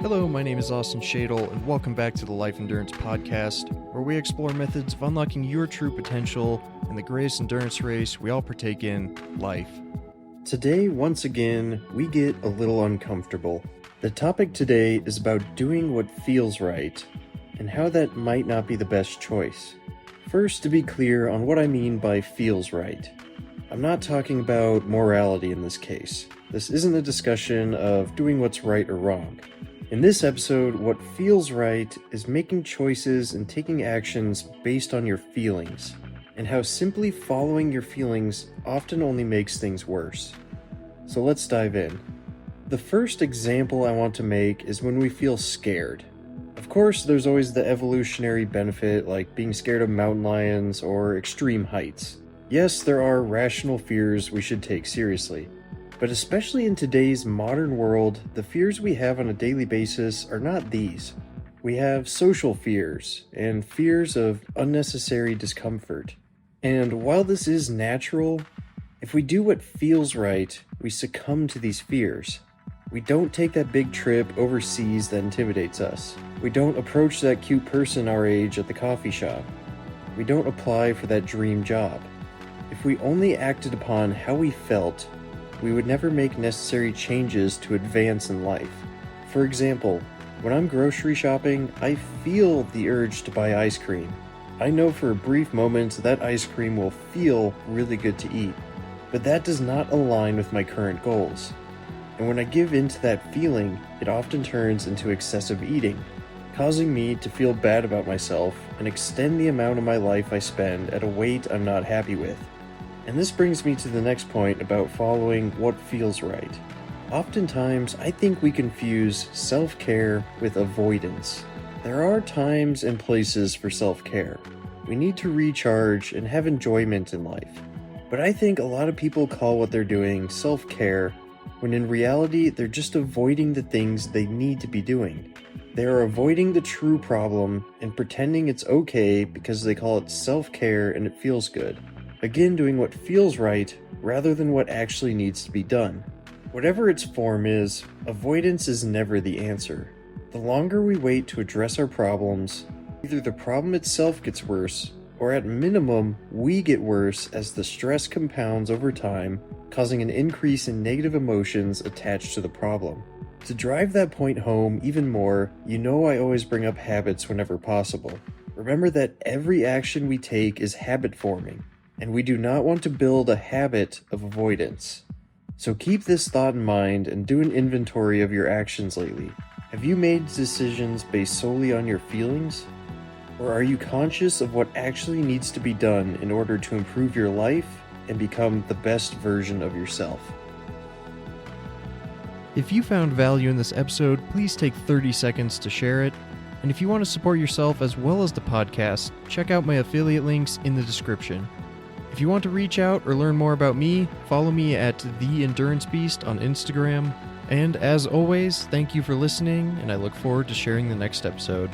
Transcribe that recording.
Hello, my name is Austin Shadle, and welcome back to the Life Endurance Podcast, where we explore methods of unlocking your true potential in the greatest endurance race we all partake in, life. Today, once again, we get a little uncomfortable. The topic today is about doing what feels right, and how that might not be the best choice. First, to be clear on what I mean by feels right. I'm not talking about morality in this case. This isn't a discussion of doing what's right or wrong. In this episode, what feels right is making choices and taking actions based on your feelings, and how simply following your feelings often only makes things worse. So let's dive in. The first example I want to make is when we feel scared. Of course, there's always the evolutionary benefit, like being scared of mountain lions or extreme heights. Yes, there are rational fears we should take seriously. But especially in today's modern world, the fears we have on a daily basis are not these. We have social fears and fears of unnecessary discomfort. And while this is natural, if we do what feels right, we succumb to these fears. We don't take that big trip overseas that intimidates us. We don't approach that cute person our age at the coffee shop. We don't apply for that dream job. If we only acted upon how we felt, we would never make necessary changes to advance in life. For example, when I'm grocery shopping, I feel the urge to buy ice cream. I know for a brief moment that ice cream will feel really good to eat, but that does not align with my current goals. And when I give in to that feeling, it often turns into excessive eating, causing me to feel bad about myself and extend the amount of my life I spend at a weight I'm not happy with. And this brings me to the next point about following what feels right. Oftentimes, I think we confuse self-care with avoidance. There are times and places for self-care. We need to recharge and have enjoyment in life. But I think a lot of people call what they're doing self-care, when in reality, they're just avoiding the things they need to be doing. They are avoiding the true problem and pretending it's okay because they call it self-care and it feels good. Again, doing what feels right rather than what actually needs to be done. Whatever its form is, avoidance is never the answer. The longer we wait to address our problems, either the problem itself gets worse, or at minimum, we get worse as the stress compounds over time, causing an increase in negative emotions attached to the problem. To drive that point home even more, you know I always bring up habits whenever possible. Remember that every action we take is habit forming, and we do not want to build a habit of avoidance. So keep this thought in mind and do an inventory of your actions lately. Have you made decisions based solely on your feelings? Or are you conscious of what actually needs to be done in order to improve your life and become the best version of yourself? If you found value in this episode, please take 30 seconds to share it. And if you want to support yourself as well as the podcast, check out my affiliate links in the description. If you want to reach out or learn more about me, follow me at endurancebeast on Instagram. And as always, thank you for listening, and I look forward to sharing the next episode.